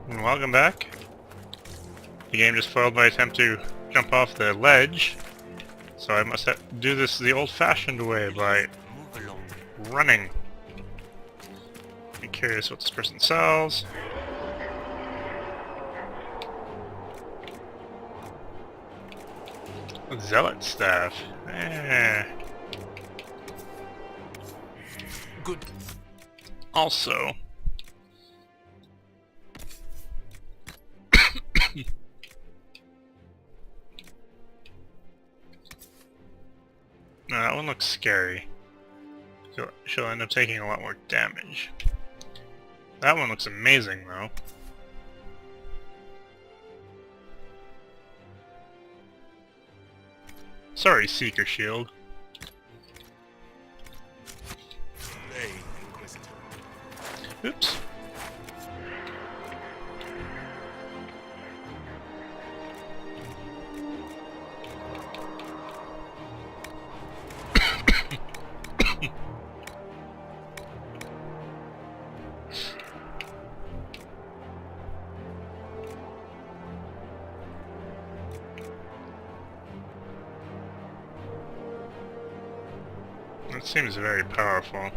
And welcome back. The game just failed my attempt to jump off the ledge, so I must do this the old-fashioned way by running. I'm curious what this person sells. Zealot staff. Good. Also, no, that one looks scary. So she'll end up taking a lot more damage. That one looks amazing, though. Sorry, Seeker Shield. Hey, Inquisitor. Oops. It seems very powerful.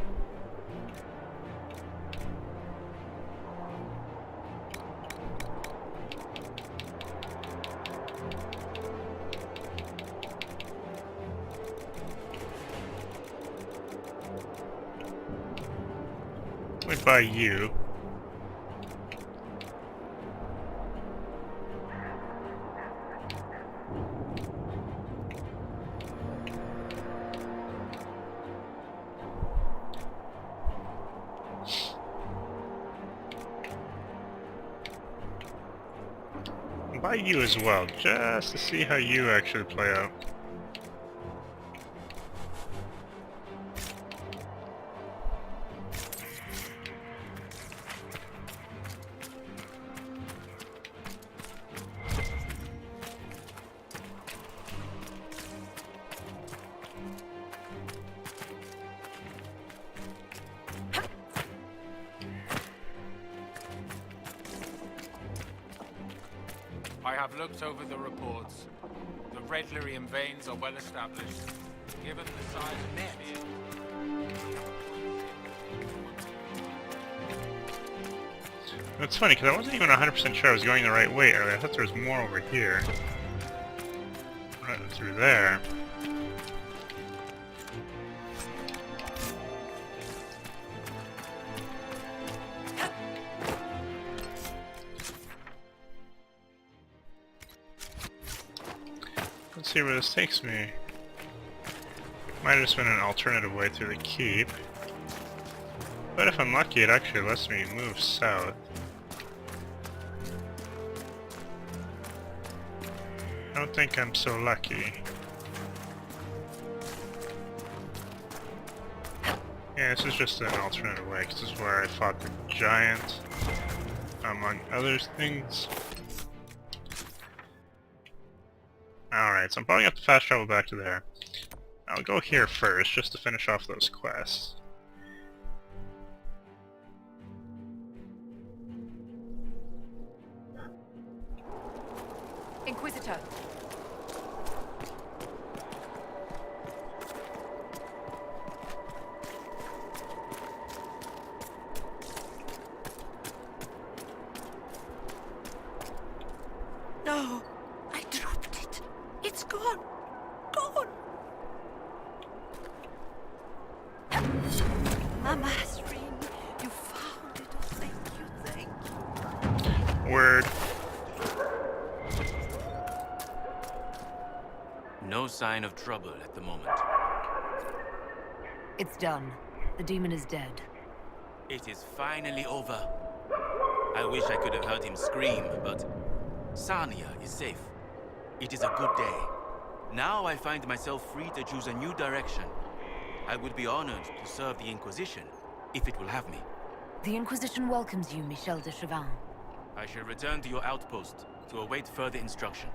Let me buy you. Buy you as well, just to see how you actually play out. I have looked over the reports. The red lyrium veins are well established. Given the size of the sphere... It's funny, because I wasn't even 100% sure I was going the right way earlier. I thought there was more over here. Right through there. Let's see where this takes me. Might have just been an alternative way through the keep. But if I'm lucky, it actually lets me move south. I don't think I'm so lucky. Yeah, this is just an alternative way, because this is where I fought the giant, among other things. Alright, so I'm probably going to have to fast travel back to there. I'll go here first, just to finish off those quests. Inquisitor. No, I dropped it. It's gone. Gone. My mass ring. You found it. Oh, thank you, thank you. Word. No sign of trouble at the moment. It's done. The demon is dead. It is finally over. I wish I could have heard him scream, but Sarnia is safe. It is a good day. Now I find myself free to choose a new direction. I would be honored to serve the Inquisition, if it will have me. The Inquisition welcomes you, Michel de Chauvin. I shall return to your outpost to await further instruction.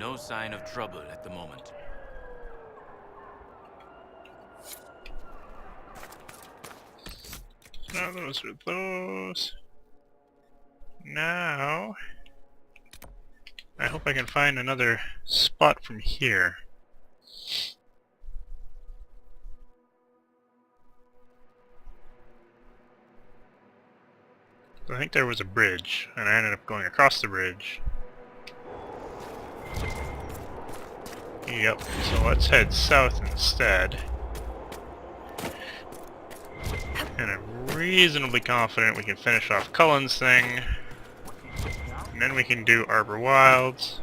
No sign of trouble at the moment. No, those are those. Now, I hope I can find another spot from here. I think there was a bridge, and I ended up going across the bridge. Yep, so let's head south instead. And I'm reasonably confident we can finish off Cullen's thing. And then we can do Arbor Wilds.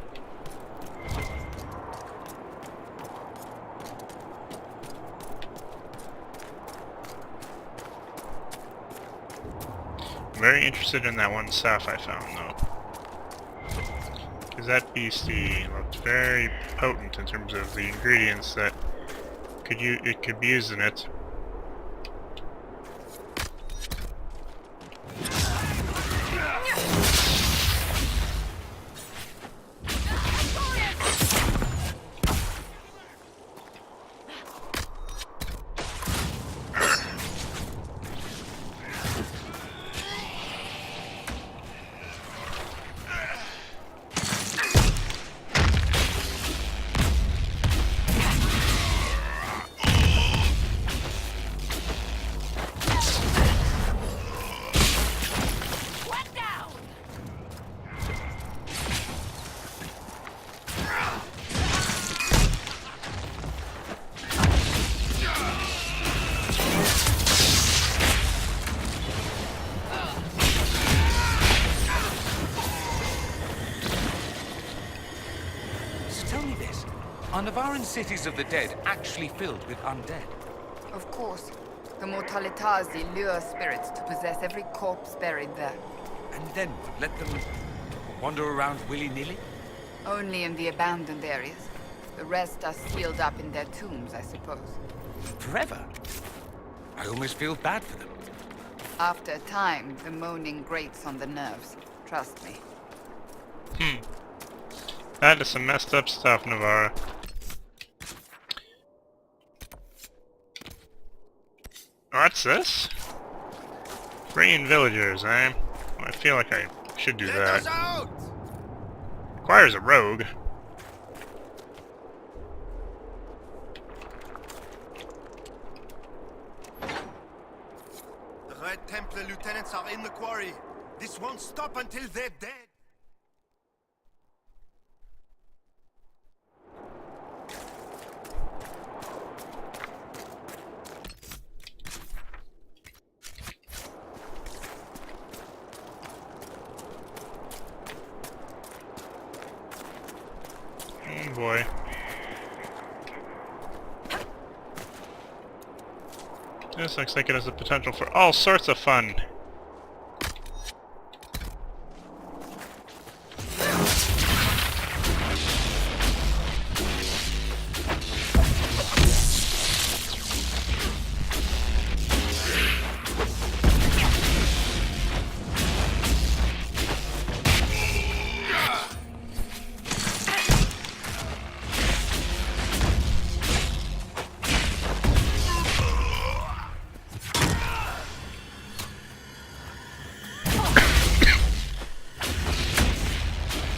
I'm very interested in that one staff I found, though. Because that beastie looked very potent in terms of the ingredients that it could be used in it. Are Navaran cities of the dead actually filled with undead? Of course. The Mortalitazi lure spirits to possess every corpse buried there. And then what? Let them wander around willy-nilly? Only in the abandoned areas. The rest are sealed up in their tombs, I suppose. Forever? I almost feel bad for them. After a time, the moaning grates on the nerves. Trust me. That is some messed up stuff, Navarra. What's this? Bringing villagers, eh? Well, I feel like I should do that. Requires a rogue. The Red Templar lieutenants are in the quarry. This won't stop until they're dead. Oh boy. This looks like it has the potential for all sorts of fun.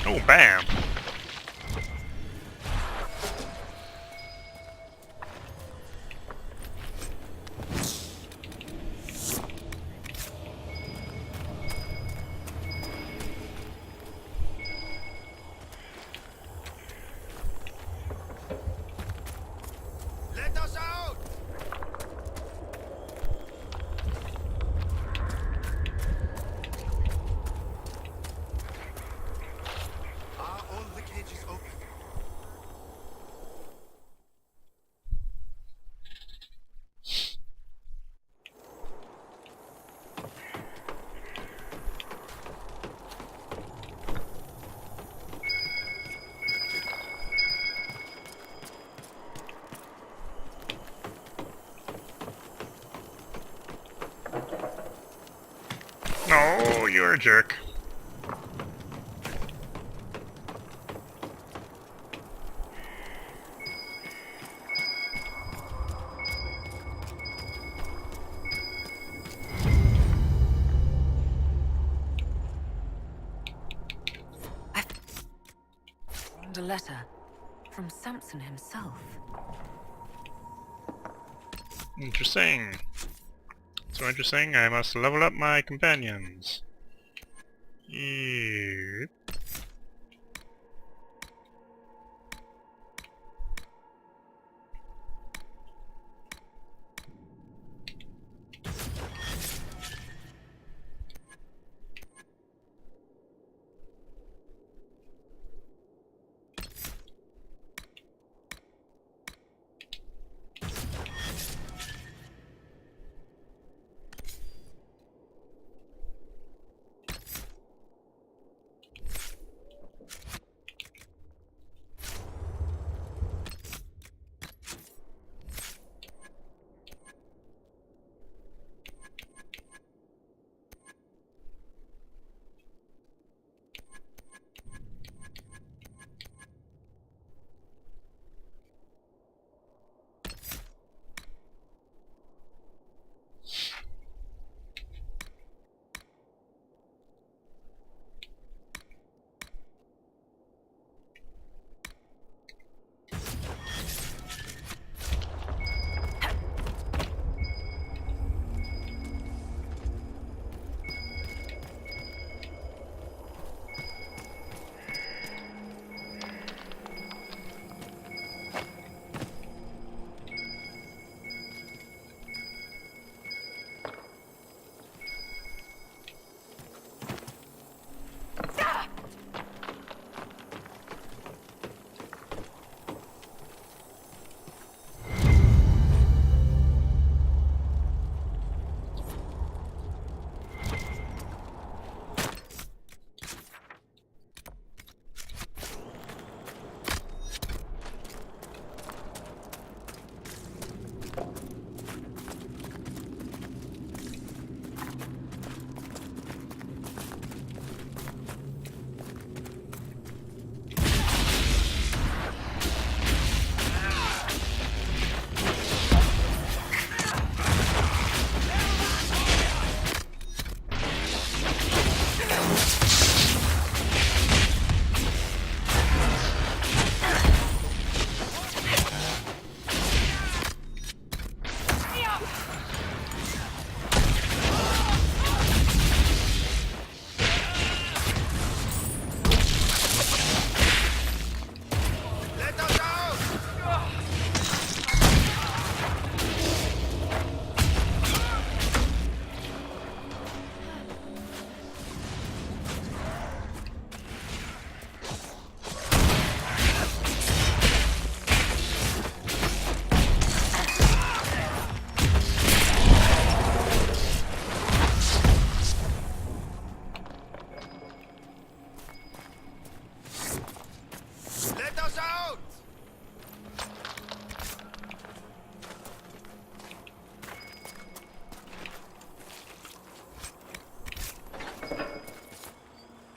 Oh, bam! Let us out! Are all the cages open? No, you're a jerk. And a letter from Samson himself. Interesting. So interesting, I must level up my companions. Yep.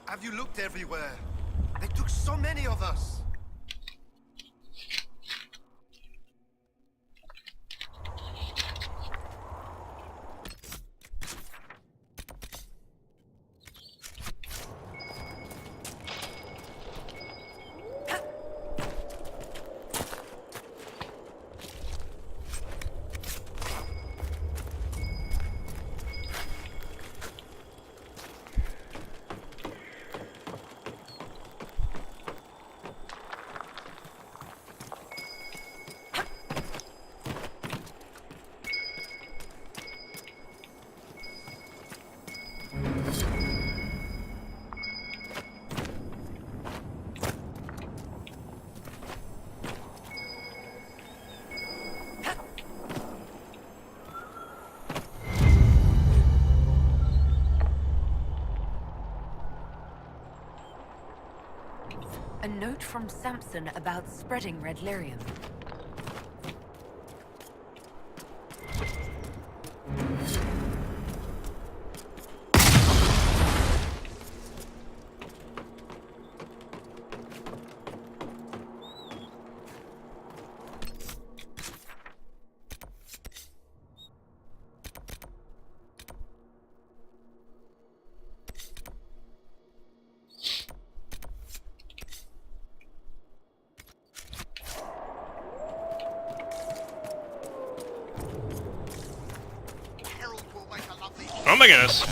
Have you looked everywhere? They took so many of us. A note from Samson about spreading red lyrium. Oh my goodness.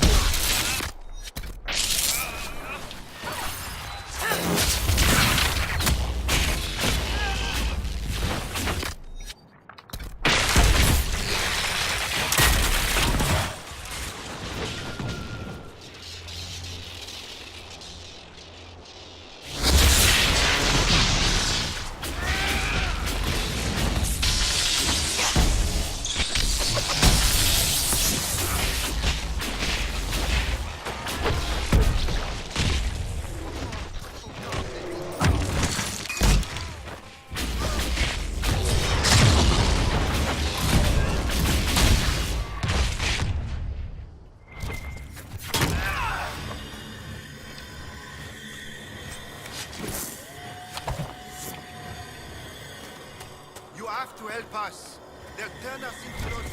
You have to help us. They'll turn us into those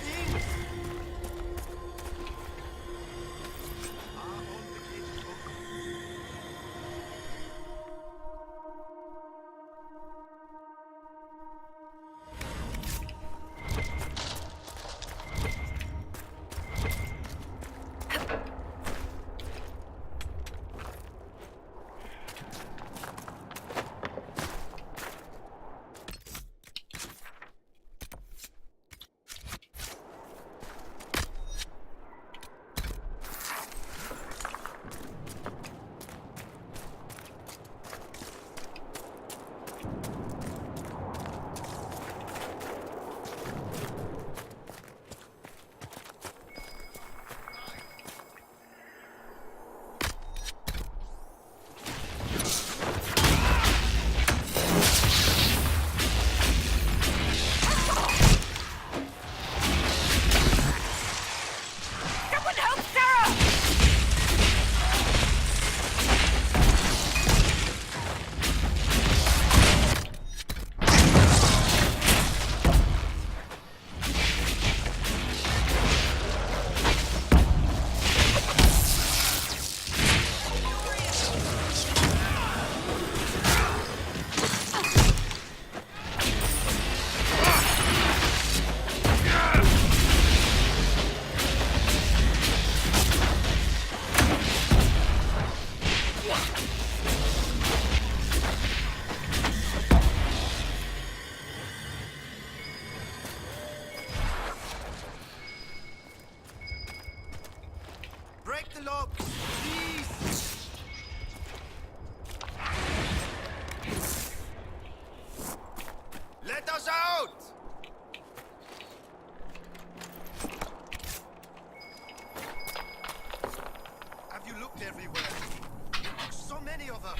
things. On the cage is open. Break the locks, please! Let us out! Have you looked everywhere? There are so many of us!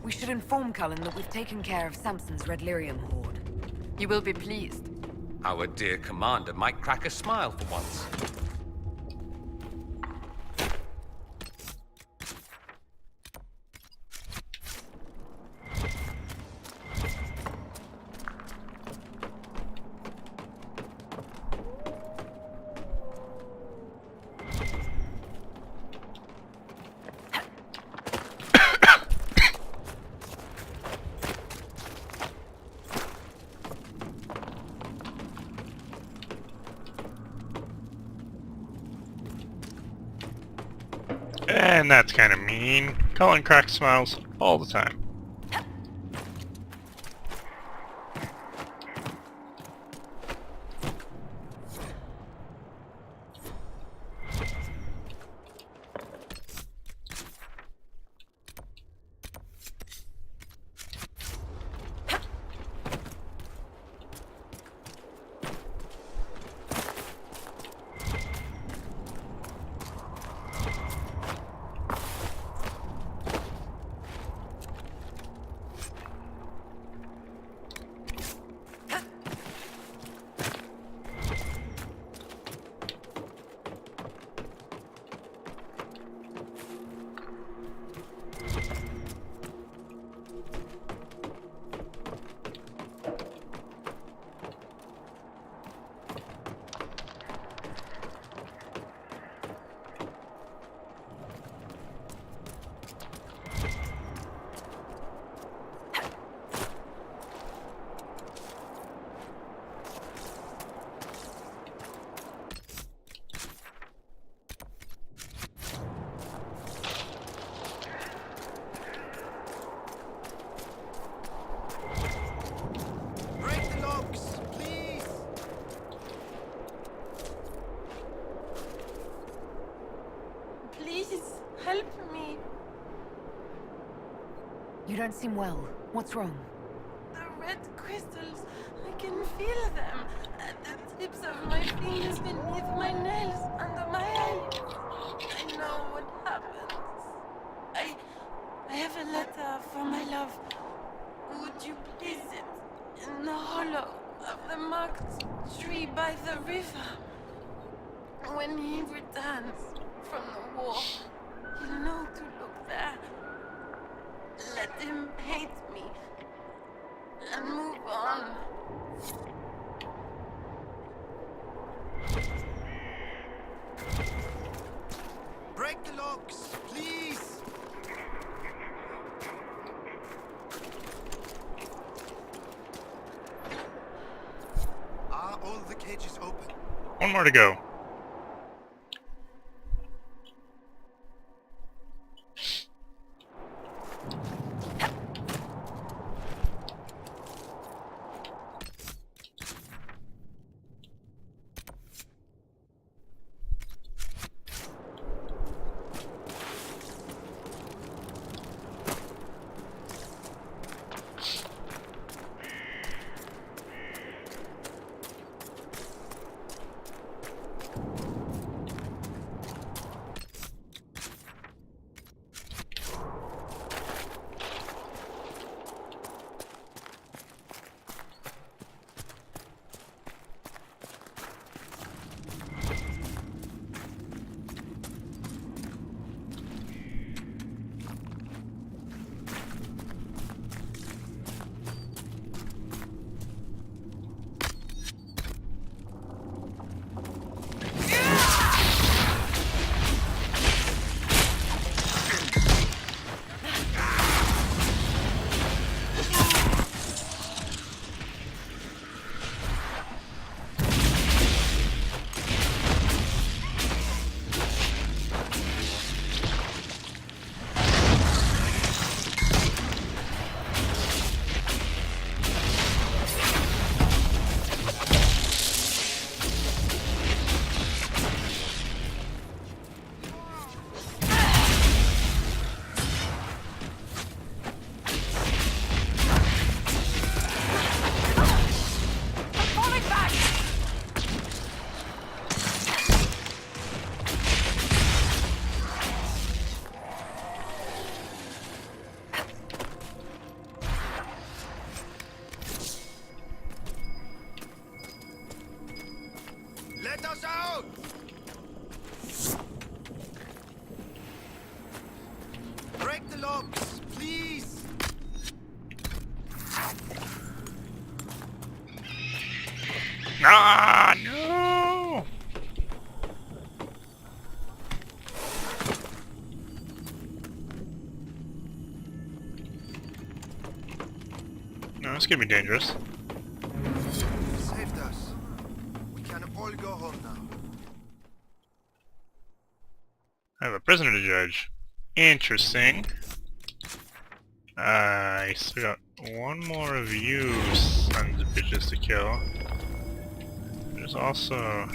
We should inform Cullen that we've taken care of Samson's Red Lyrium horde. You will be pleased. Our dear commander might crack a smile for once. And that's kind of mean. Cullen cracks smiles all the time. don't seem well. What's wrong? The red crystals, I can feel them at the tips of my fingers, beneath my nails, under my eyes. I know what happens. I have a letter for my love. Would you place it in the hollow of the marked tree by the river? When he returns from the war, he'll know to look there. Let him hate me and move on. Break the locks, please! Are all the cages open? One more to go. Let us out! Break the locks, please! Ah, no! No, this could be dangerous. Saved us. We can all go home now. I have a prisoner to judge. Interesting. I still got one more of you sons of bitches to kill. There's also...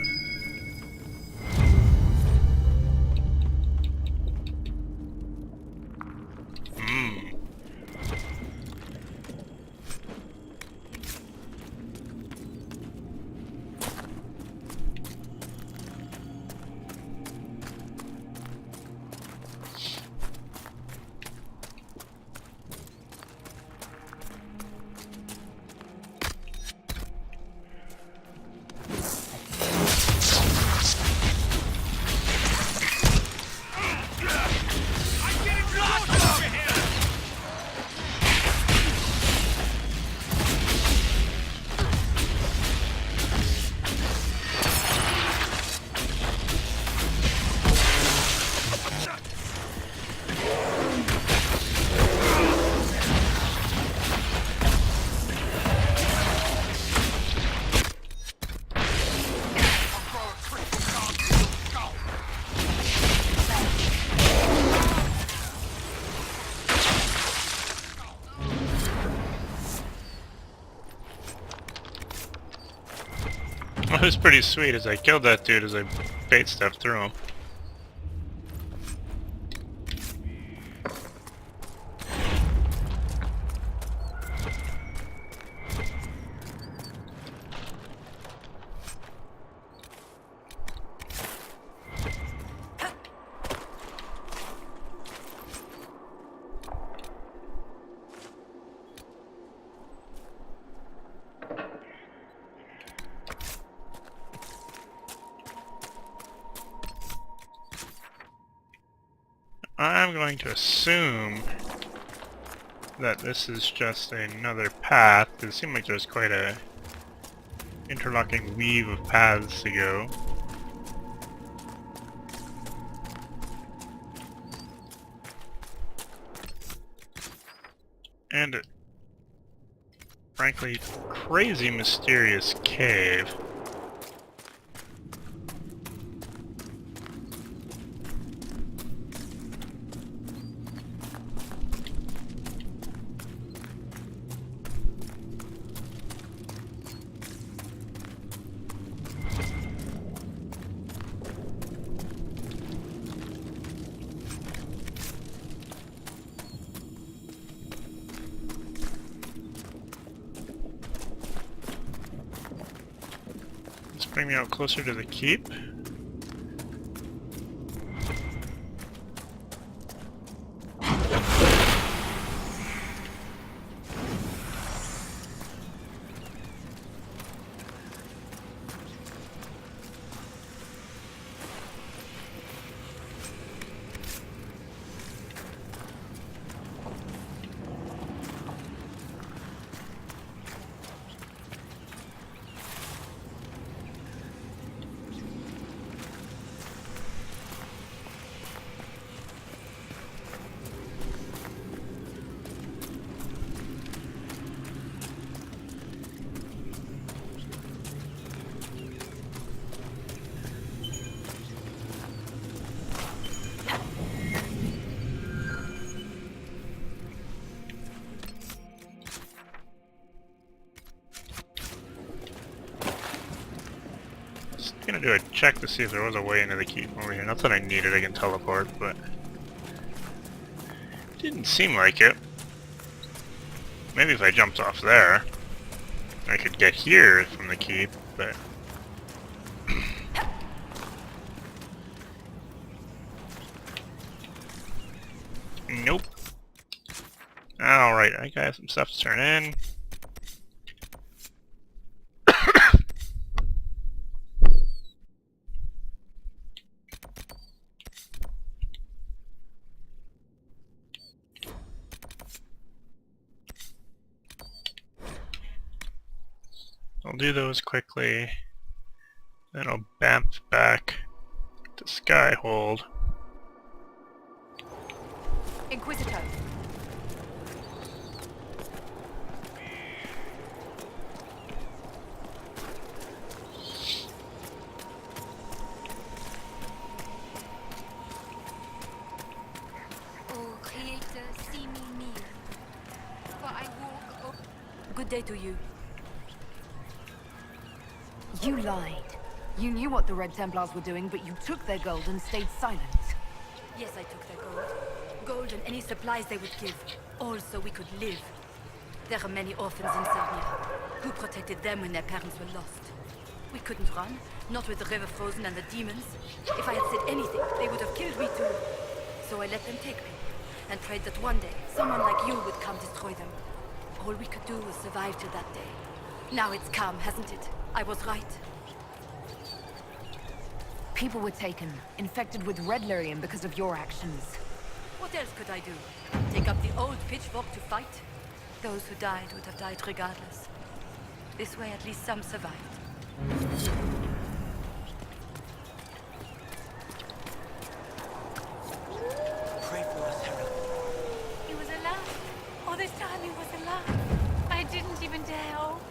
What was pretty sweet is I killed that dude as I bait stuff through him. I'm going to assume that this is just another path. It seems like there's quite a interlocking weave of paths to go. And a frankly crazy mysterious cave. Bring me out closer to the keep. I'm gonna do a check to see if there was a way into the keep over here. Not that I needed, I can teleport, but didn't seem like it. Maybe if I jumped off there, I could get here from the keep, but nope. Alright, I got some stuff to turn in. I'll do those quickly, then I'll bamf back to Skyhold. Inquisitor. Oh, Creator, see me near. For I walk up. Good day to you. You lied. You knew what the Red Templars were doing, but you took their gold and stayed silent. Yes, I took their gold. Gold and any supplies they would give. All so we could live. There are many orphans in Sarnia. Who protected them when their parents were lost? We couldn't run, not with the river frozen and the demons. If I had said anything, they would have killed me too. So I let them take me, and prayed that one day, someone like you would come destroy them. All we could do was survive till that day. Now it's come, hasn't it? I was right. People were taken, infected with red lyrium because of your actions. What else could I do? Take up the old pitchfork to fight? Those who died would have died regardless. This way, at least some survived. Pray for us, Herald. He was alive. All this time he was alive. I didn't even dare. Oh.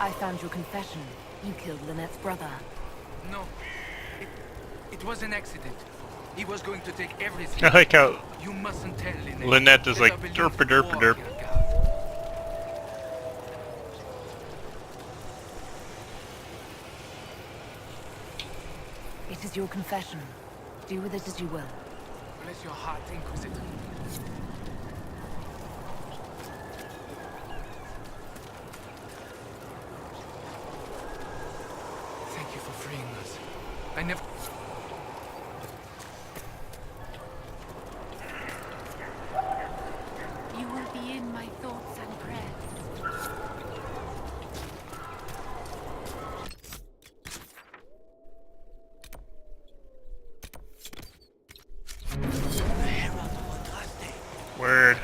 I found your confession. You killed Lynette's brother. No. It was an accident. He was going to take everything. I like how You mustn't tell Lynette. Lynette is Let like her believe derp the derp war derp. killed Garth. It is your confession. Do with it as you will. Bless your heart, Inquisitor. Thank you for freeing us. I never... You will be in my thoughts and prayers. Word.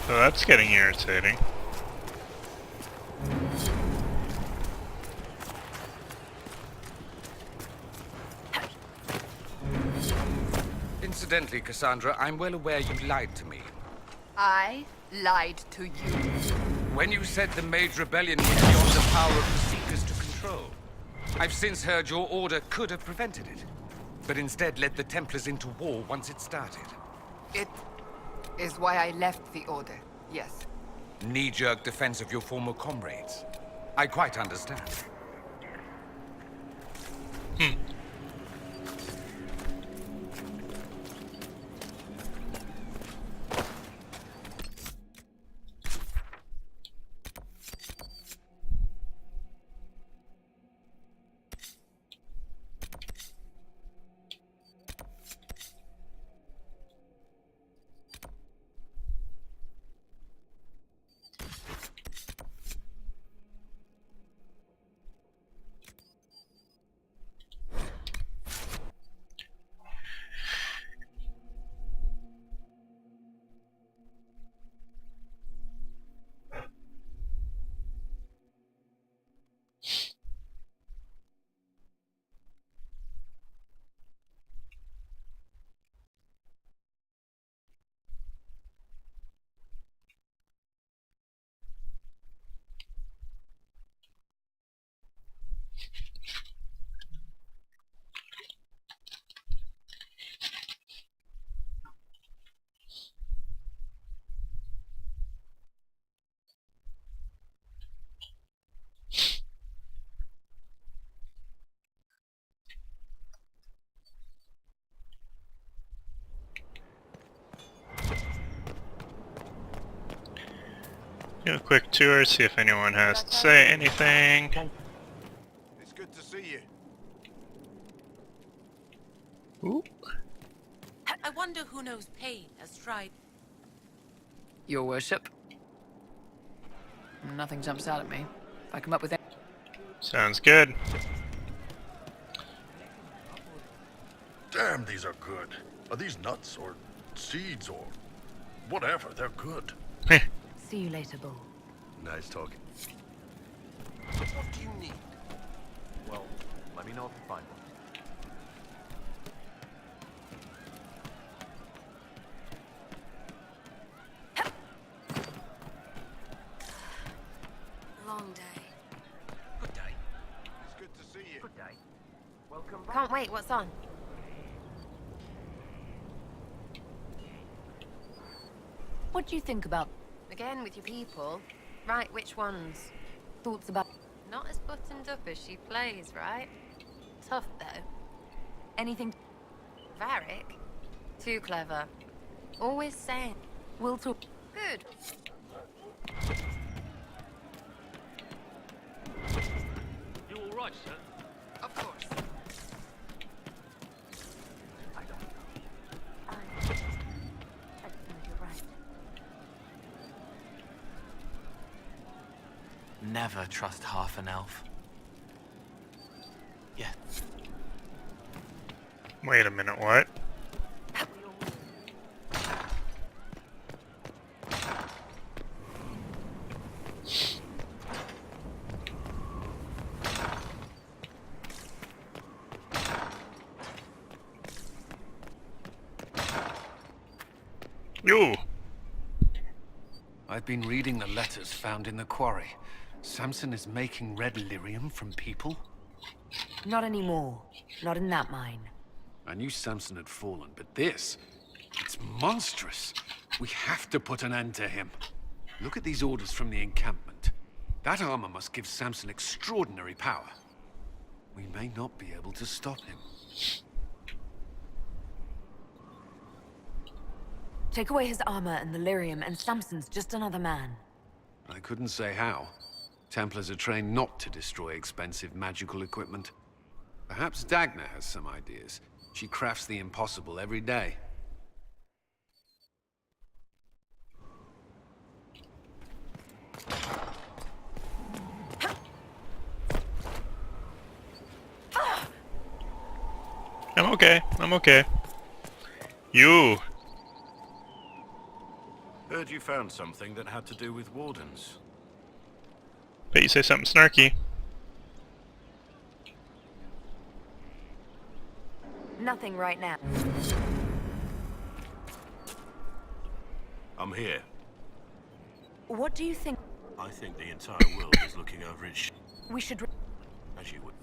So that's getting irritating. Incidentally, Cassandra, I'm well aware you lied to me. I lied to you. When you said the Mage Rebellion was beyond the power of the Seekers to control. I've since heard your order could have prevented it, but instead led the Templars into war once it started. It is why I left the Order, yes. Knee-jerk defense of your former comrades. I quite understand. Do a quick tour, see if anyone has to say anything. It's good to see you. Ooh. I wonder who knows pain has tried. Your worship. Nothing jumps out at me. If I come up with it. Sounds good. Damn, these are good. Are these nuts or seeds or whatever? They're good. See you later, Bull. Nice talking. What do you need? Well, let me know if you find one. Long day. Good day. It's good to see you. Good day. Welcome back. Can't wait, what's on? What do you think about Again with your people. Right, which ones? thoughts about Not as buttoned up as she plays, right? Tough, though. anything? Varric? Too clever. Always saying. We'll talk. Good. Good. You all right, sir? Of course. I don't know. I think you're right. Never trust half an elf. Yeah. Wait a minute, what? You! I've been reading the letters found in the quarry. Samson is making red lyrium from people? Not anymore. Not in that mine. I knew Samson had fallen, but this... it's monstrous. We have to put an end to him. Look at these orders from the encampment. That armor must give Samson extraordinary power. We may not be able to stop him. Take away his armor and the lyrium, and Samson's just another man. I couldn't say how. Templars are trained not to destroy expensive magical equipment. Perhaps Dagna has some ideas. She crafts the impossible every day. I'm okay. I'm okay. You! Heard you found something that had to do with wardens. Bet you say something snarky. Nothing right now. I'm here. What do you think? I think the entire world is looking over its We should... as you would.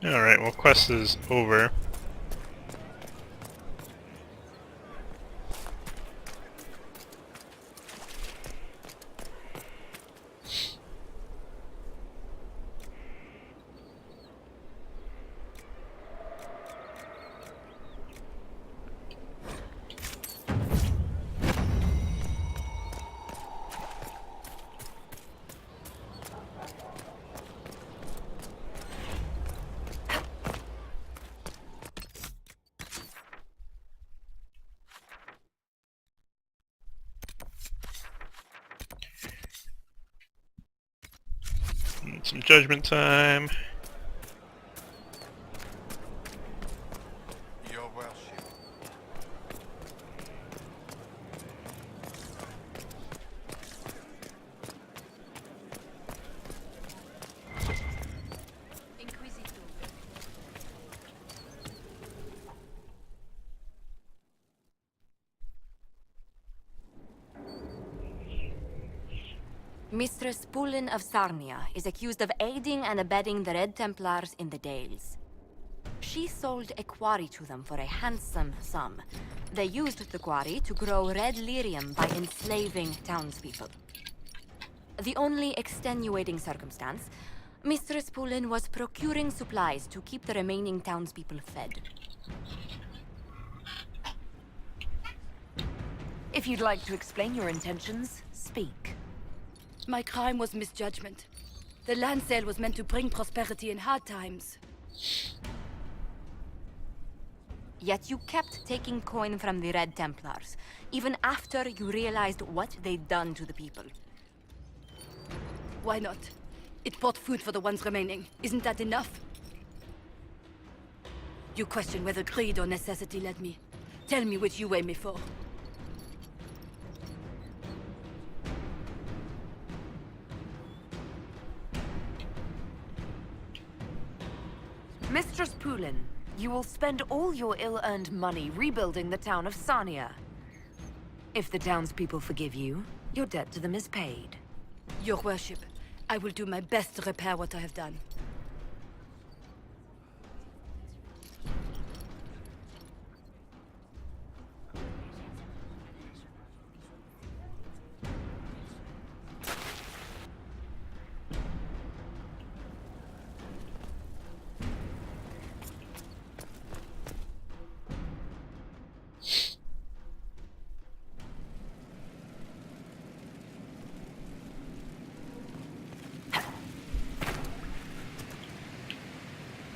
Alright, well, quest is over. Need some judgment time. Your worship. Inquisitor. Mistress Pullen of Sarnia is accused of aiding and abetting the Red Templars in the Dales. She sold a quarry to them for a handsome sum. They used the quarry to grow red lyrium by enslaving townspeople. The only extenuating circumstance, Mistress Pullen was procuring supplies to keep the remaining townspeople fed. If you'd like to explain your intentions, speak. My crime was misjudgment. The land sale was meant to bring prosperity in hard times. Yet you kept taking coin from the Red Templars, even after you realized what they'd done to the people. Why not? It bought food for the ones remaining. Isn't that enough? You question whether greed or necessity led me. Tell me which you weigh me for. Mistress Pullen, you will spend all your ill-earned money rebuilding the town of Sarnia. If the townspeople forgive you, your debt to them is paid. Your worship, I will do my best to repair what I have done.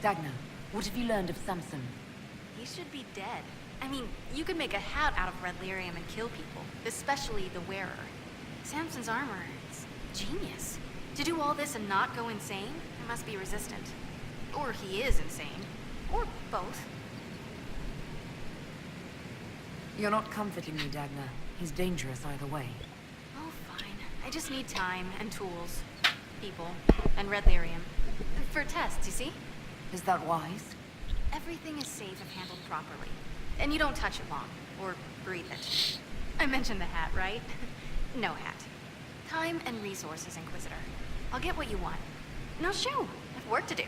Dagna, what have you learned of Samson? He should be dead. I mean, you could make a hat out of red lyrium and kill people, especially the wearer. Samson's armor is genius. To do all this and not go insane, he must be resistant. Or he is insane. Or both. You're not comforting me, Dagna. He's dangerous either way. Oh, fine. I just need time and tools. People. And red lyrium. For tests, you see? Is that wise? Everything is safe if handled properly. And you don't touch it long. Or breathe it. I mentioned the hat, right? No hat. Time and resources, Inquisitor. I'll get what you want. Now shoo! I have work to do.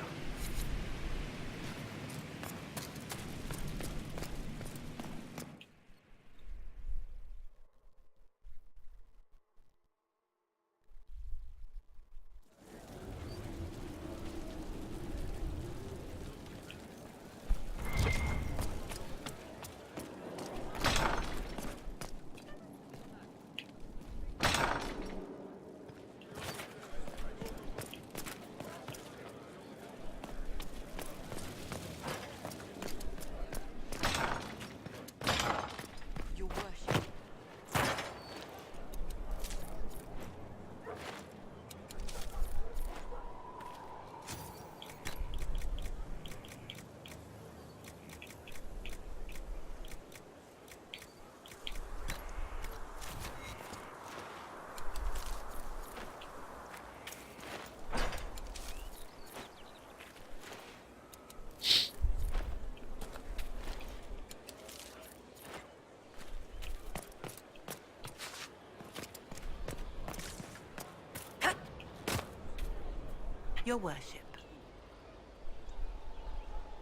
Your worship.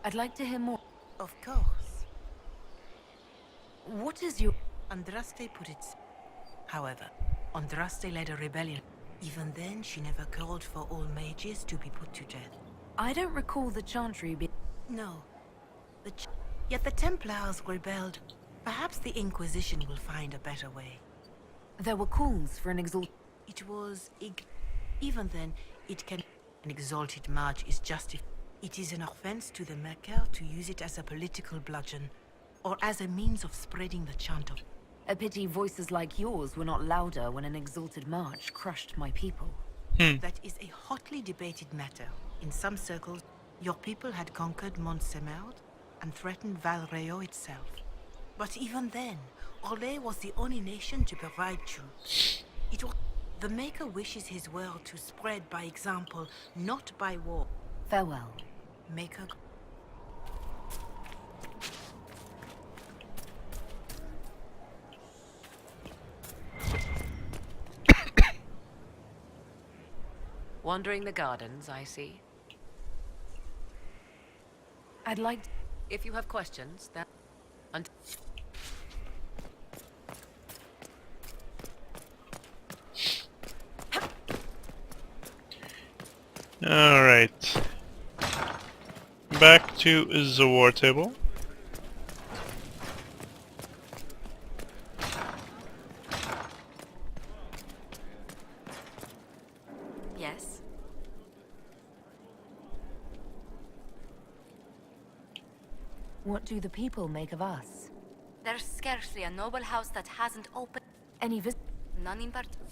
I'd like to hear more. Of course. What is your... Andraste put it... However, Andraste led a rebellion. Even then, she never called for all mages to be put to death. I don't recall the Chantry being... No. Yet the Templars rebelled. Perhaps the Inquisition will find a better way. There were calls for an It was... Even then, it can... An exalted march is justified. It is an offense to the Maker to use it as a political bludgeon, or as a means of spreading the chant of... A pity voices like yours were not louder when an exalted march crushed my people. That is a hotly debated matter. In some circles, your people had conquered Montsemerd and threatened Valreo itself. But even then, Orlais was the only nation to provide troops. It was... The Maker wishes his world to spread by example, not by war. Farewell. Maker... Wandering the gardens, I see. I'd like... If you have questions, then... Alright. Back to the war table. Yes? What do the people make of us? There's scarcely a noble house that hasn't opened. Any None in particular.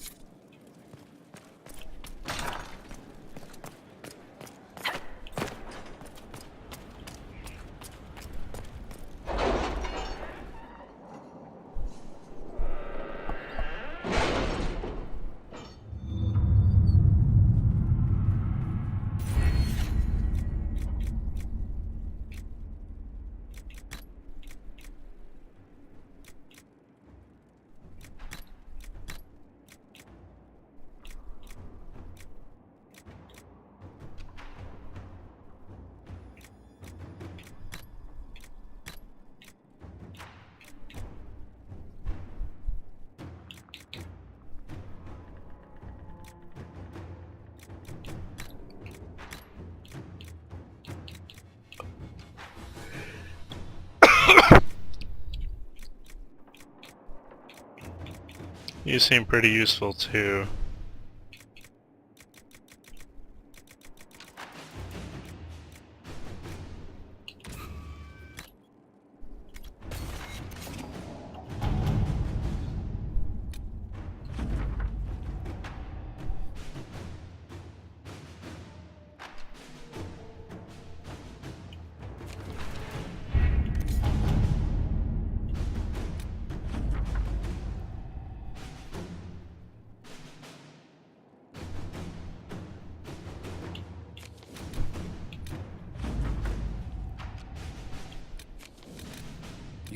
You seem pretty useful too.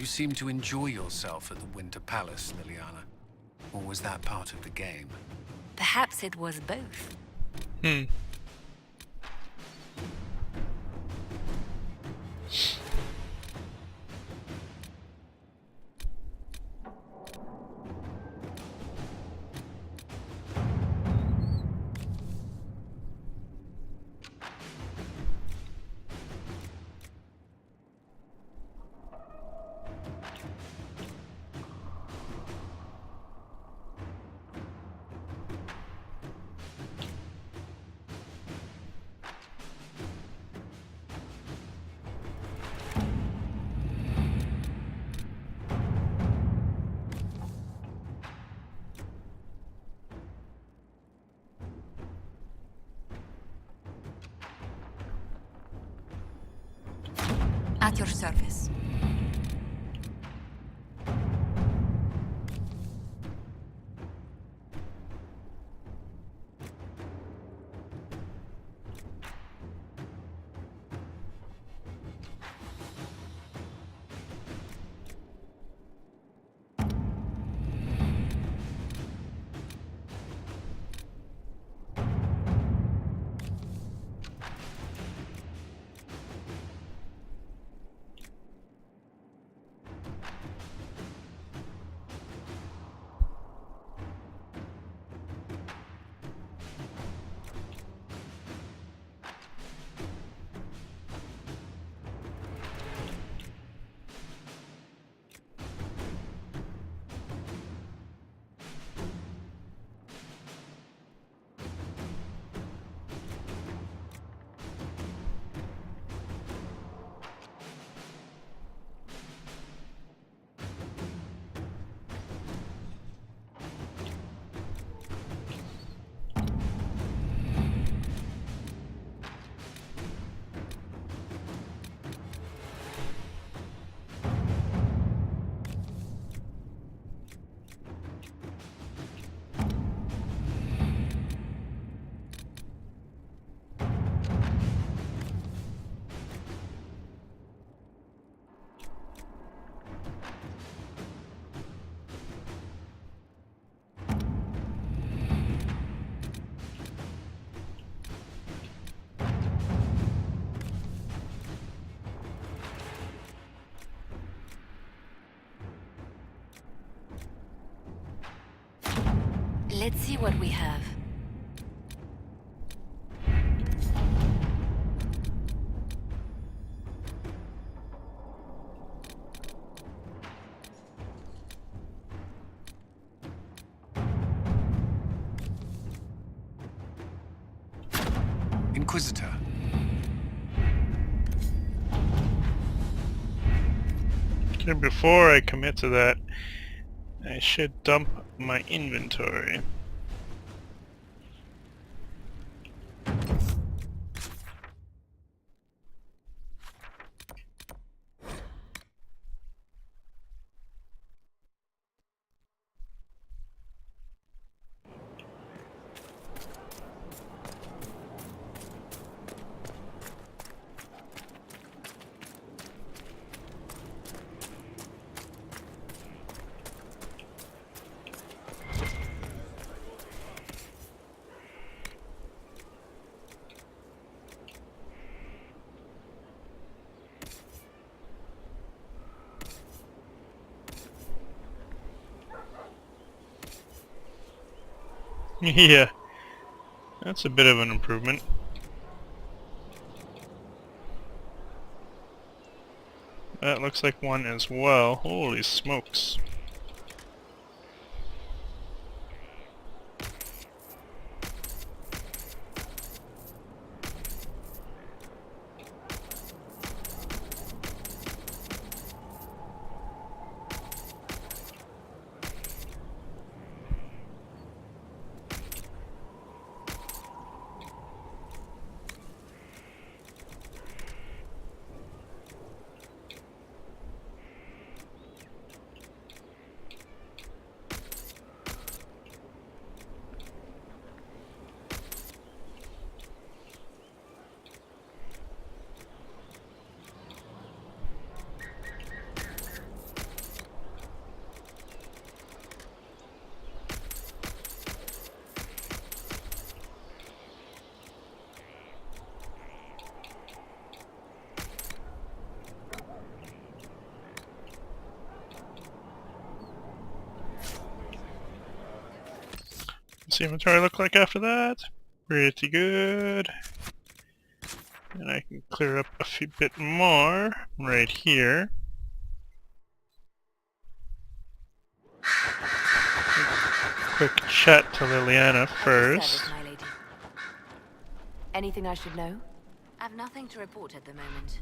You seemed to enjoy yourself at the Winter Palace, Liliana. Or was that part of the game? Perhaps it was both. At your service. Let's see what we have. Inquisitor. Okay, before I commit to that, I should dump my inventory. Yeah, that's a bit of an improvement. That looks like one as well. Holy smokes. What's the inventory look like after that? Pretty good. And I can clear up a few bit more right here. Quick chat to Liliana first. Service, my lady. Anything I should know? I've nothing to report at the moment.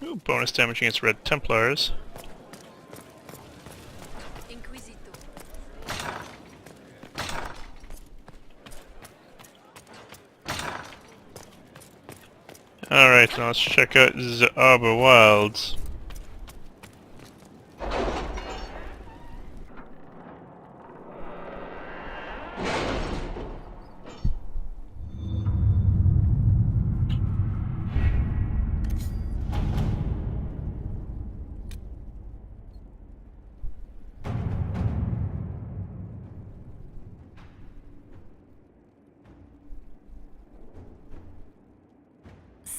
Ooh, bonus damage against Red Templars. Alright, now let's check out the Arbor Wilds.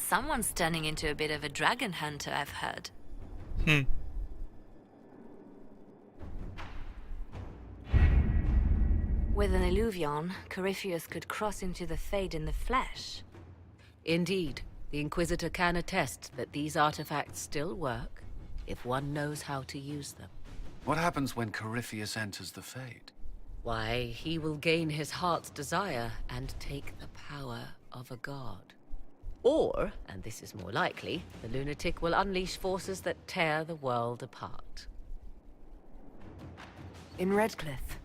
Someone's turning into a bit of a dragon hunter, I've heard. With an illuvion, Corypheus could cross into the Fade in the flesh. Indeed, the Inquisitor can attest that these artifacts still work if one knows how to use them. What happens when Corypheus enters the Fade? Why, he will gain his heart's desire and take the power of a god. Or, and this is more likely, the lunatic will unleash forces that tear the world apart. In Redcliffe,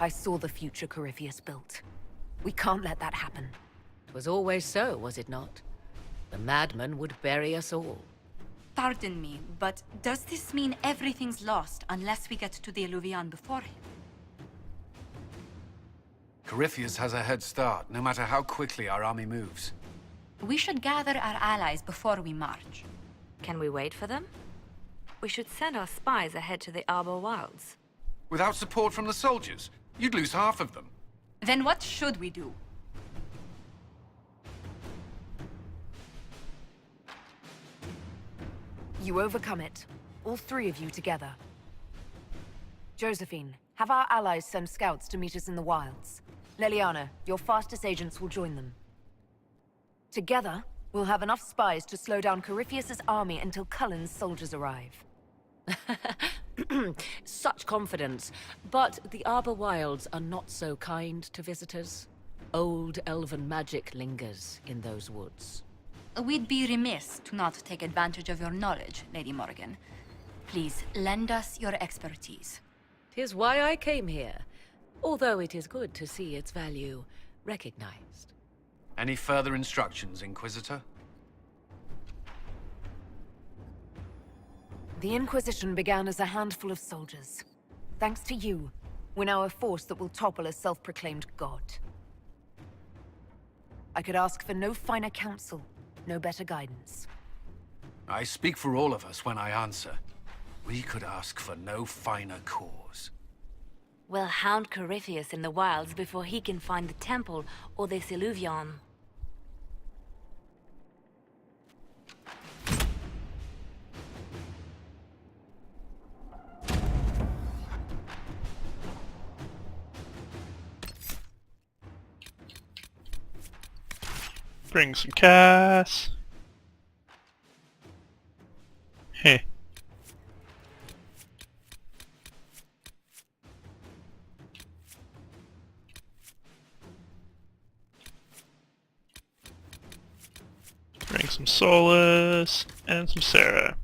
I saw the future Corypheus built. We can't let that happen. It was always so, was it not? The madman would bury us all. Pardon me, but does this mean everything's lost unless we get to the Illuvian before him? Corypheus has a head start, no matter how quickly our army moves. We should gather our allies before we march. Can we wait for them? We should send our spies ahead to the Arbor Wilds. Without support from the soldiers, you'd lose half of them. Then what should we do? You overcome it. All three of you together. Josephine, have our allies send scouts to meet us in the wilds. Liliana, your fastest agents will join them. Together, we'll have enough spies to slow down Corypheus's army until Cullen's soldiers arrive. Such confidence. But the Arbor Wilds are not so kind to visitors. Old elven magic lingers in those woods. We'd be remiss to not take advantage of your knowledge, Lady Morgan. Please, lend us your expertise. 'Tis why I came here, although it is good to see its value recognized. Any further instructions, Inquisitor? The Inquisition began as a handful of soldiers. Thanks to you, we're now a force that will topple a self-proclaimed god. I could ask for no finer counsel, no better guidance. I speak for all of us when I answer. We could ask for no finer cause. We'll hound Corypheus in the wilds before he can find the temple or this illuvion. Bring some cash. Heh. Bring some Solus and some Sarah.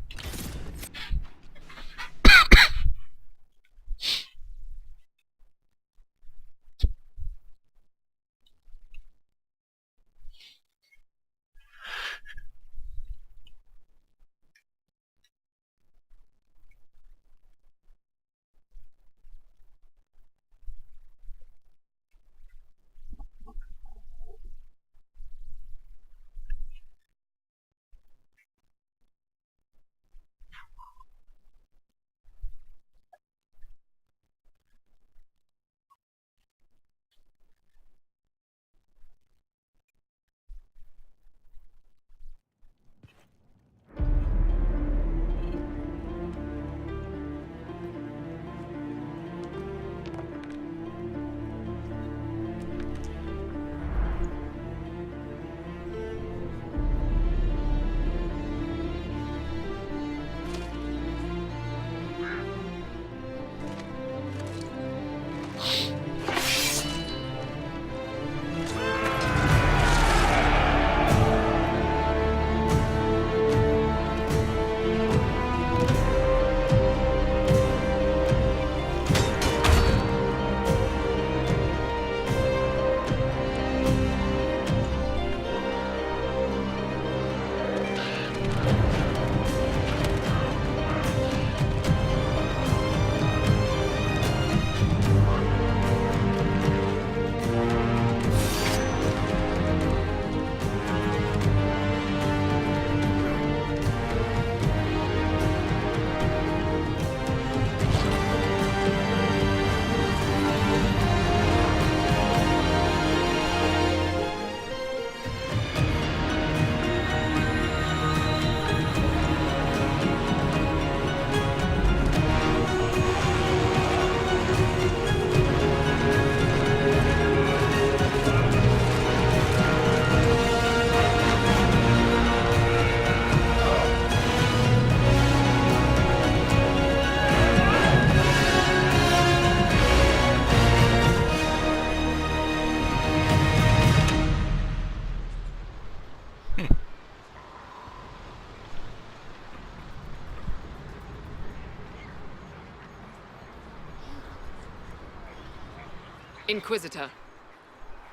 Inquisitor.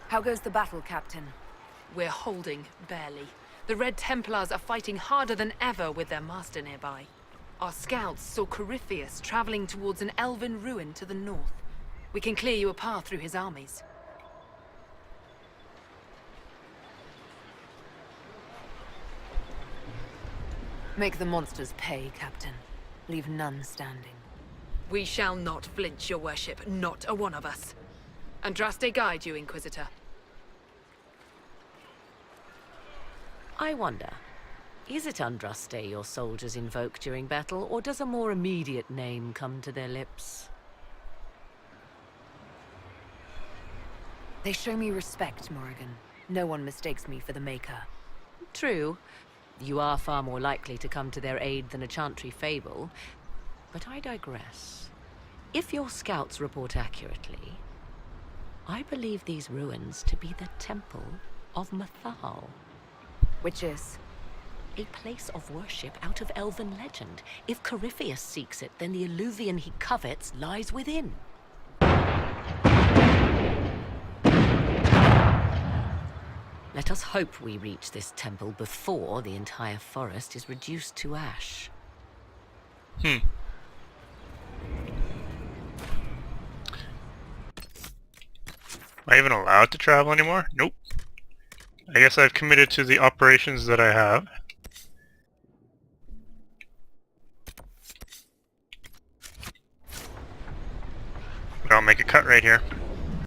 How goes the battle, Captain? We're holding, barely. The Red Templars are fighting harder than ever with their master nearby. Our scouts saw Corypheus traveling towards an elven ruin to the north. We can clear you a path through his armies. Make the monsters pay, Captain. Leave none standing. We shall not flinch, your worship, not a one of us. Andraste guide you, Inquisitor. I wonder, is it Andraste your soldiers invoke during battle, or does a more immediate name come to their lips? They show me respect, Morrigan. No one mistakes me for the Maker. True. You are far more likely to come to their aid than a chantry fable, but I digress. If your scouts report accurately, I believe these ruins to be the Temple of Mathal. Which is? A place of worship out of elven legend. If Corypheus seeks it, then the alluvion he covets lies within. Let us hope we reach this temple before the entire forest is reduced to ash. Am I even allowed to travel anymore? Nope. I guess I've committed to the operations that I have. But I'll make a cut right here.